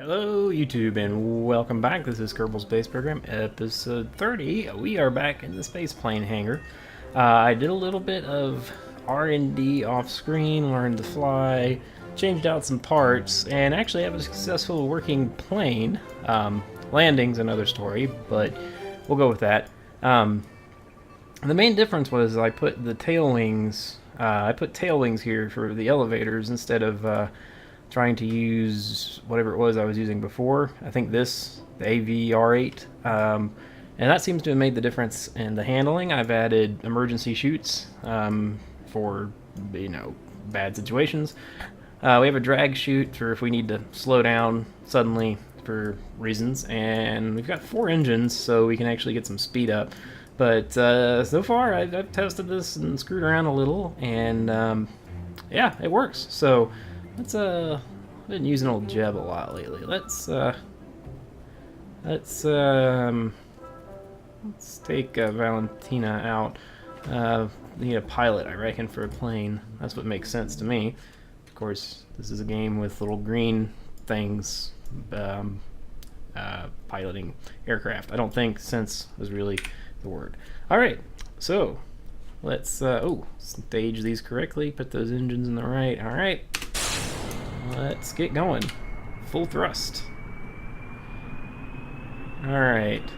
Hello YouTube and welcome back. This is Kerbal Space Program episode 30. We are back in the space plane hangar. I did a little bit of R&D off screen, learned to fly, changed out some parts, and actually have a successful working plane. Landing's another story, but we'll go with that. The main difference was I put the tail wings, here for the elevators instead of trying to use whatever it was I was using before. I think the AVR8, and that seems to have made the difference in the handling. I've added emergency chutes for bad situations. We have a drag chute for if we need to slow down suddenly for reasons, and we've got 4 engines, so we can actually get some speed up. But so far, I've tested this and screwed around a little, and yeah, it works. So let's I've been using old Jeb a lot lately. Let's take Valentina out. Need a pilot, I reckon, for a plane. That's what makes sense to me. Of course, this is a game with little green things piloting aircraft. I don't think sense was really the word. All right, so let's stage these correctly. Put those engines in the right. All right. Let's get going. Full thrust. Alright.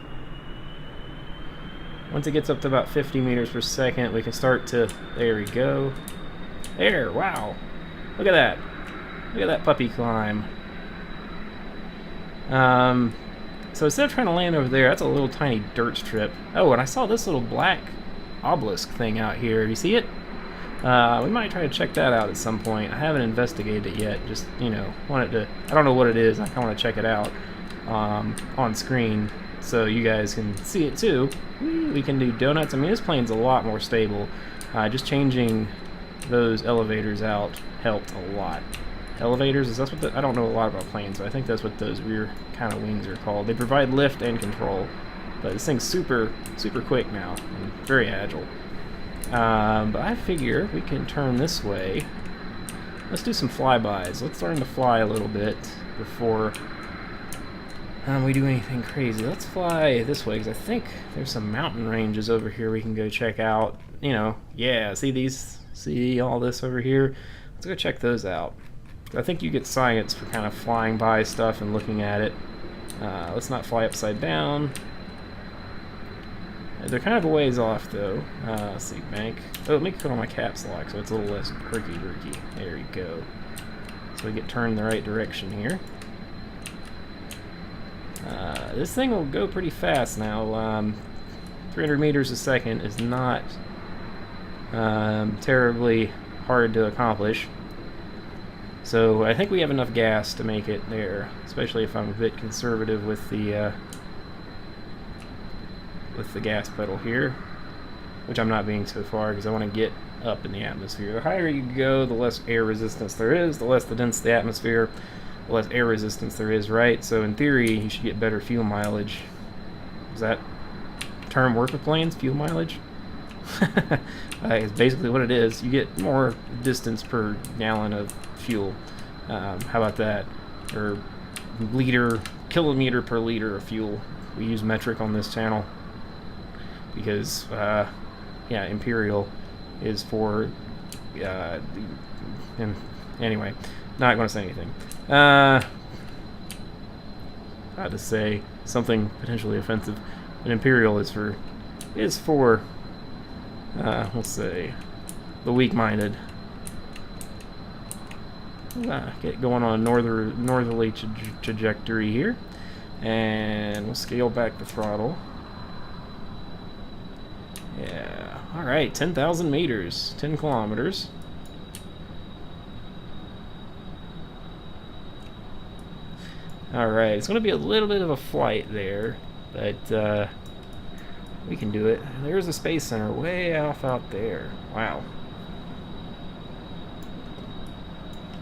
Once it gets up to about 50 meters per second, we can start to... There we go. There, wow. Look at that. Look at that puppy climb. So instead of trying to land over there, that's a little tiny dirt strip. Oh, and I saw this little black obelisk thing out here. Do you see it? We might try to check that out at some point. I haven't investigated it yet. Just, wanted to... I don't know what it is. I kind of want to check it out on screen so you guys can see it too. We can do donuts. I mean, this plane's a lot more stable. Just changing those elevators out helped a lot. Elevators, is that what I don't know a lot about planes, but I think that's what those rear kind of wings are called. They provide lift and control, but this thing's super quick now and very agile. But I figure we can turn this way. Let's do some flybys. Let's learn to fly a little bit before we do anything crazy. Let's fly this way, because I think there's some mountain ranges over here we can go check out. Yeah, see these? See all this over here? Let's go check those out. I think you get science for kind of flying by stuff and looking at it. Let's not fly upside down. They're kind of a ways off, though. Let's see, bank. Oh, let me put on my caps lock so it's a little less herky-jerky. There you go. So we get turned the right direction here. This thing will go pretty fast now. 300 meters a second is not terribly hard to accomplish. So I think we have enough gas to make it there, especially if I'm a bit conservative with the gas pedal here, which I'm not being so far because I want to get up in the atmosphere. The higher you go, the less air resistance there is, the less the dense the atmosphere, the less air resistance there is, right? So in theory, you should get better fuel mileage. Does that term work with planes, fuel mileage? It's basically what it is. You get more distance per gallon of fuel. How about that? Or kilometer per liter of fuel. We use metric on this channel because Imperial is for anyway, not going to say anything. Had to say something potentially offensive. But Imperial is for let's say the weak-minded. Get going on a northerly trajectory here, and we'll scale back the throttle. Yeah, alright, 10,000 meters, 10 kilometers. Alright, it's going to be a little bit of a flight there, but we can do it. There's a space center way off out there. Wow.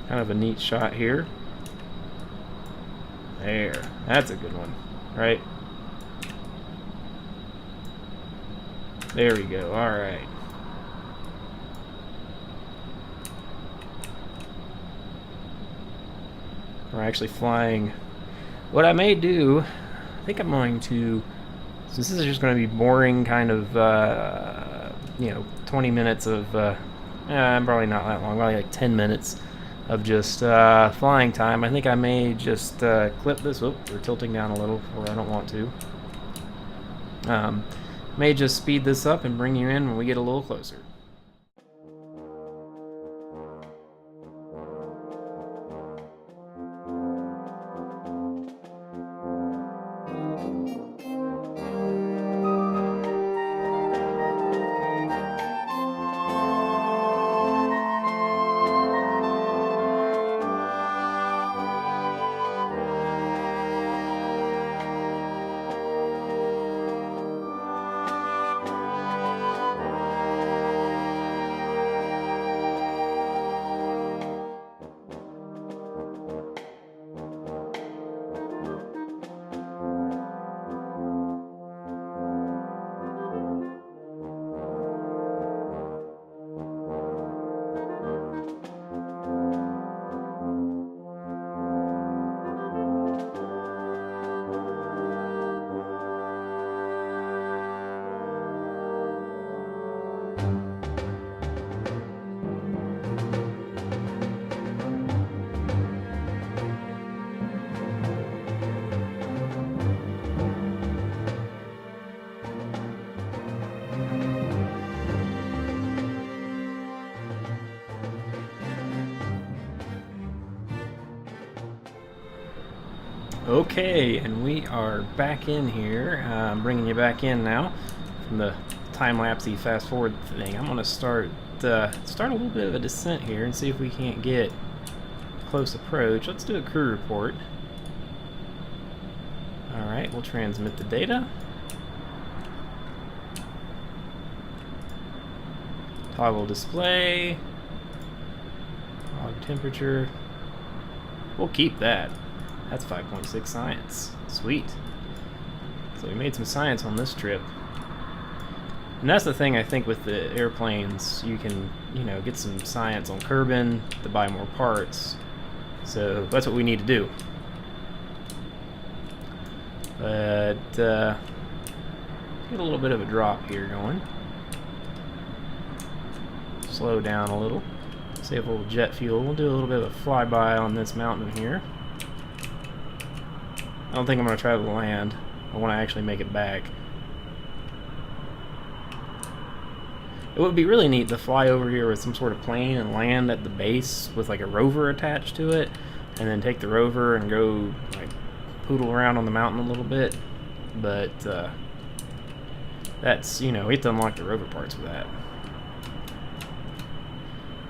Kind of a neat shot here. There, that's a good one, right? There we go, alright. We're actually flying What I may do, I think I'm going to, since this is just going to be boring kind of, 20 minutes of, probably not that long, probably like 10 minutes of just flying time. I think I may just clip this. Oop, we're tilting down a little where I don't want to. May just speed this up and bring you in when we get a little closer. Okay, and we are back in here. I'm bringing you back in now from the time-lapsey fast-forward thing. I'm going to start a little bit of a descent here and see if we can't get close approach. Let's do a crew report. Alright, we'll transmit the data. Toggle display. Log temperature. We'll keep that. That's 5.6 science. Sweet. So we made some science on this trip. And that's the thing, I think, with the airplanes. You can, get some science on Kerbal to buy more parts. So that's what we need to do. But, get a little bit of a drop here going. Slow down a little. Save a little jet fuel. We'll do a little bit of a flyby on this mountain here. I don't think I'm going to try to land. I want to actually make it back. It would be really neat to fly over here with some sort of plane and land at the base with like a rover attached to it, and then take the rover and go like poodle around on the mountain a little bit. But that's, we have to unlock the rover parts for that.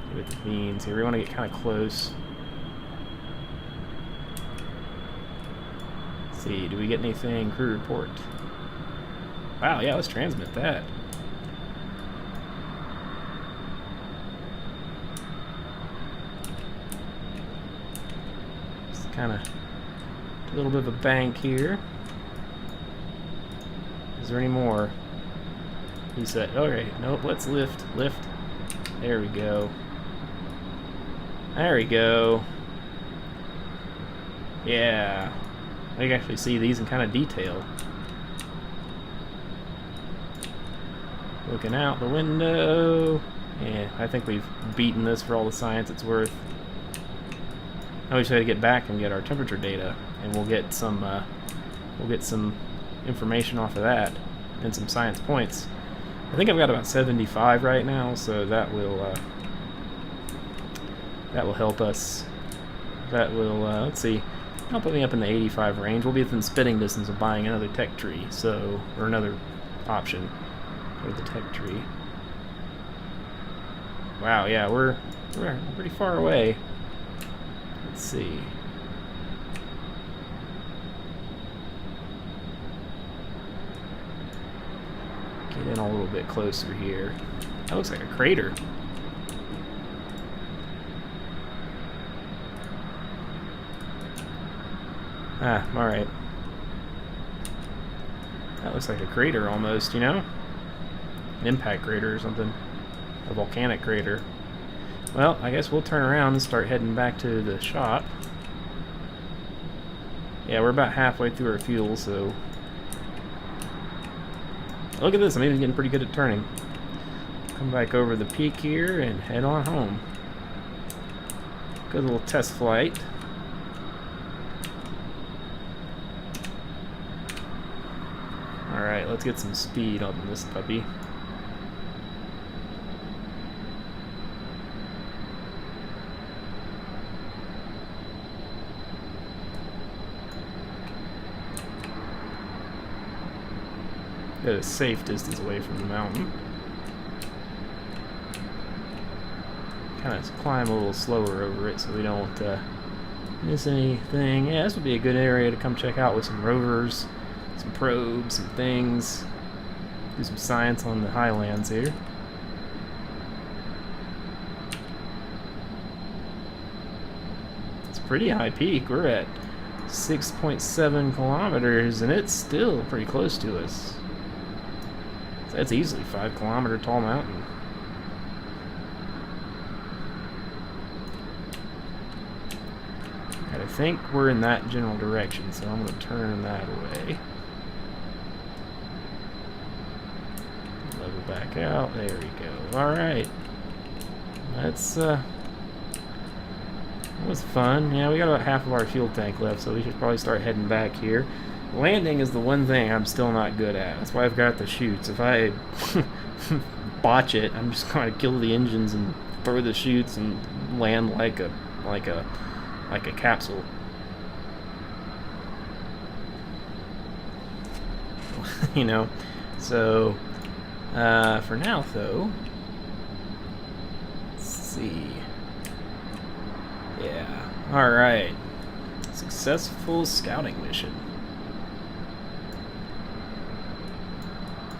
See what this means here. We want to get kind of close. See, do we get anything? Crew report. Wow, yeah, let's transmit that. Just kind of a little bit of a bank here. Is there any more? He said, okay, nope, let's lift. There we go. There we go. Yeah. I can actually see these in kind of detail. Looking out the window. Yeah, I think we've beaten this for all the science it's worth. Now we just got to get back and get our temperature data, and we'll get some information off of that and some science points. I think I've got about 75 right now, so that will help us. That will let's see. That'll put me up in the 85 range. We'll be within spitting distance of buying another tech tree, or another option for the tech tree. Wow, yeah, we're pretty far away. Let's see. Get in a little bit closer here. That looks like a crater. Ah, alright. That looks like a crater almost, An impact crater or something. A volcanic crater. Well, I guess we'll turn around and start heading back to the shop. Yeah, we're about halfway through our fuel, so... Look at this, I'm even getting pretty good at turning. Come back over the peak here and head on home. Good little test flight. Alright, let's get some speed on this puppy. Get a safe distance away from the mountain. Kind of climb a little slower over it so we don't miss anything. Yeah, this would be a good area to come check out with some rovers, some probes, some things. Do some science on the highlands here. It's a pretty high peak. We're at 6.7 kilometers and it's still pretty close to us. That's easily 5 kilometer tall mountain. And I think we're in that general direction, so I'm going to turn that away. Level back out. There we go. Alright. That's, that was fun. Yeah, we got about half of our fuel tank left, so we should probably start heading back here. Landing is the one thing I'm still not good at. That's why I've got the chutes. If I botch it, I'm just going to kill the engines and throw the chutes and land like a capsule. You know. So for now, though, let's see. Yeah. All right. Successful scouting mission.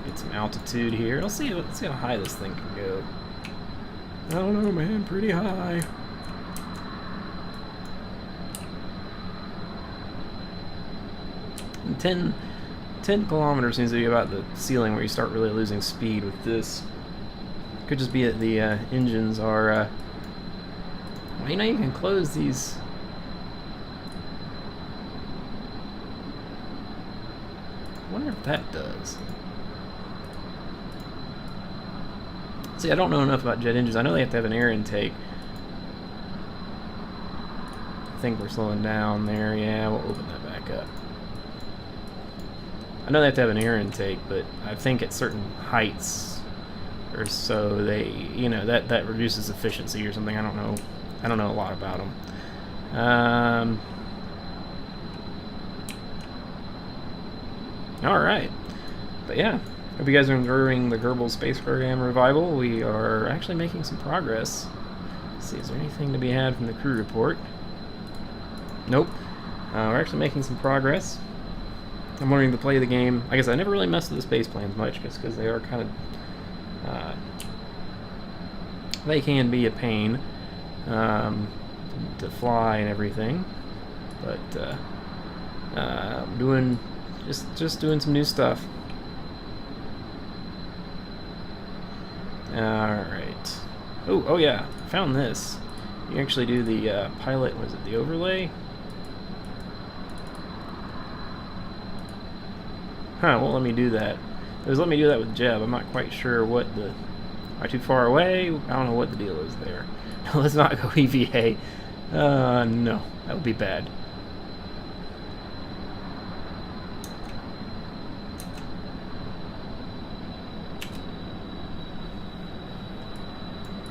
Get some altitude here. Let's see how high this thing can go. I don't know, man. Pretty high. And 10 kilometers seems to be about the ceiling where you start really losing speed with this. Could just be that the engines are... well, you know, you can close these... I wonder if that does. See, I don't know enough about jet engines. I know they have to have an air intake. I think we're slowing down there. Yeah, we'll open that back up. I know they have to have an air intake, but I think at certain heights or so, they, you know, that reduces efficiency or something. I don't know. I don't know a lot about them. All right, but yeah. Hope you guys are enjoying the Kerbal Space Program Revival. We are actually making some progress. Let's see, is there anything to be had from the crew report? Nope. We're actually making some progress. I'm learning to play the game. I guess I never really messed with the space planes much, just because they are kind of... they can be a pain to fly and everything. But I'm doing... just doing some new stuff. Alright. Oh yeah, I found this. You actually do the pilot, was it the overlay? Huh, won't let me do that. It was let me do that with Jeb. I'm not quite sure what the... Am I too far away? I don't know what the deal is there. Let's not go EVA. No, that would be bad.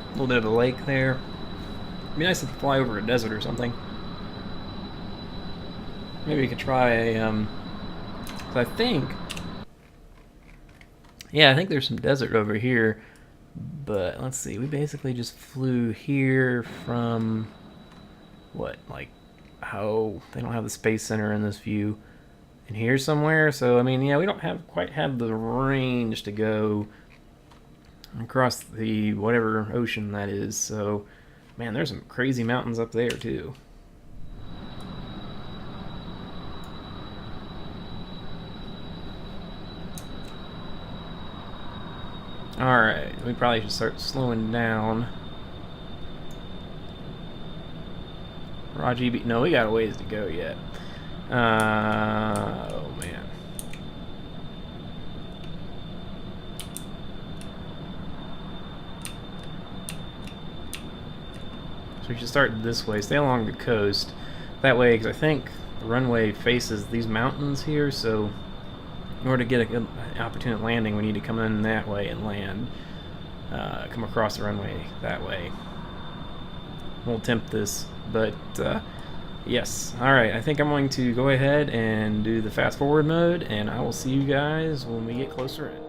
A little bit of a lake there. It'd be nice to fly over a desert or something. Maybe we could try a, I think... Yeah, I think there's some desert over here. But, let's see, we basically just flew here from... What, like, how... They don't have the Space Center in this view. In here somewhere, so, I mean, yeah, we don't quite have the range to go... across the whatever ocean that is, so man, there's some crazy mountains up there too. Alright, we probably should start slowing down. Raji, no, we got a ways to go yet. Oh man. So we should start this way. Stay along the coast. That way, because I think the runway faces these mountains here, so in order to get a good opportune landing, we need to come in that way and land. Come across the runway that way. We'll attempt this, but yes. Alright, I think I'm going to go ahead and do the fast forward mode, and I will see you guys when we get closer in.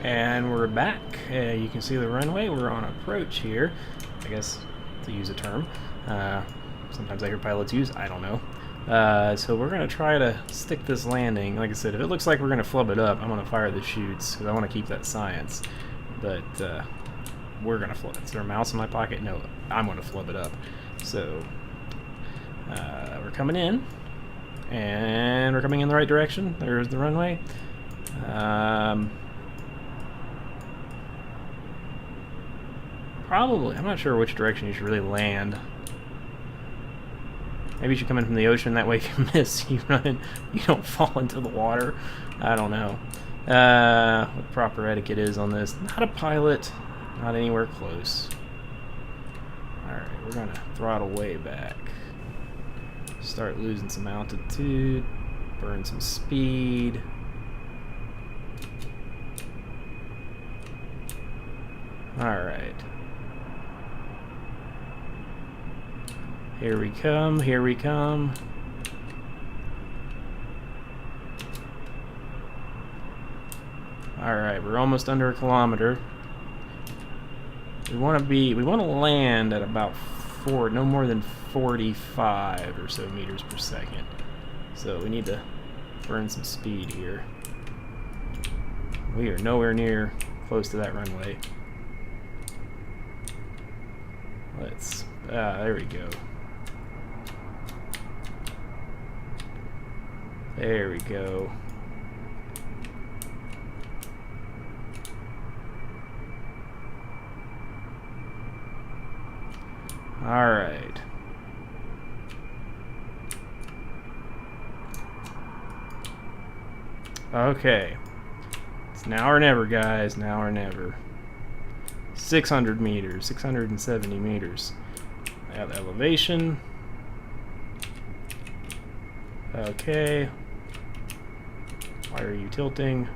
And we're back. You can see the runway. We're on approach here, I guess, to use a term. Sometimes I hear pilots use, I don't know. So we're going to try to stick this landing. Like I said, if it looks like we're going to flub it up, I'm going to fire the chutes, because I want to keep that science. But we're going to flub it. Is there a mouse in my pocket? No, I'm going to flub it up. So we're coming in, and we're coming in the right direction. There's the runway. Probably. I'm not sure which direction you should really land. Maybe you should come in from the ocean, that way if you miss, you don't fall into the water. I don't know what proper etiquette is on this. Not a pilot, not anywhere close. Alright, we're going to throttle way back. Start losing some altitude, burn some speed. Alright. Here we come, here we come. Alright, we're almost under a kilometer. We want to land at about no more than 45 or so meters per second. So we need to burn some speed here. We are nowhere near close to that runway. There we go. There we go. All right. Okay. It's now or never, guys. Now or never. 600 meters, 670 meters. At elevation. Okay. Why are you tilting?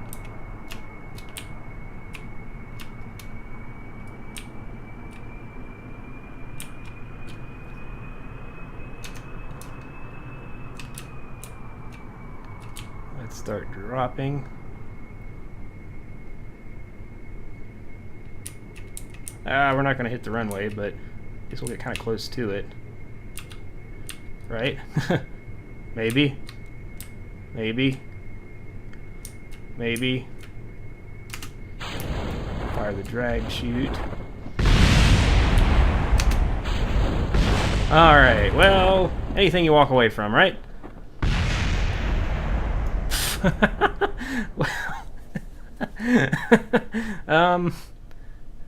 Let's start dropping. We're not going to hit the runway, but I guess we'll get kind of close to it. Right? Maybe. Maybe. Maybe. Fire the drag chute. Alright, well, anything you walk away from, right?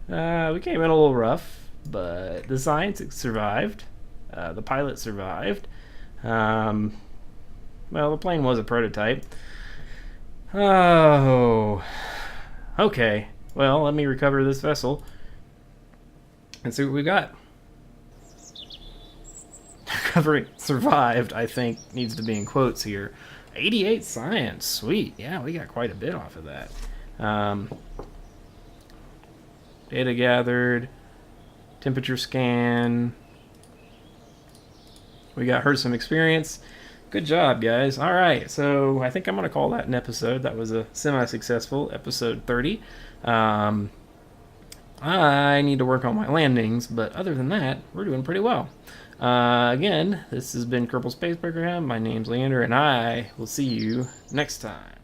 We came in a little rough, but the science survived. The pilot survived. Well, the plane was a prototype. Oh. Okay. Well, let me recover this vessel and see what we got. Recovering survived, I think, needs to be in quotes here. 88 science. Sweet. Yeah, we got quite a bit off of that. Data gathered. Temperature scan. We got her some experience. Good job, guys. All right, so I think I'm going to call that an episode. That was a semi-successful episode 30. I need to work on my landings, but other than that, we're doing pretty well. Again, this has been Kerbal Space Program. My name's Leander, and I will see you next time.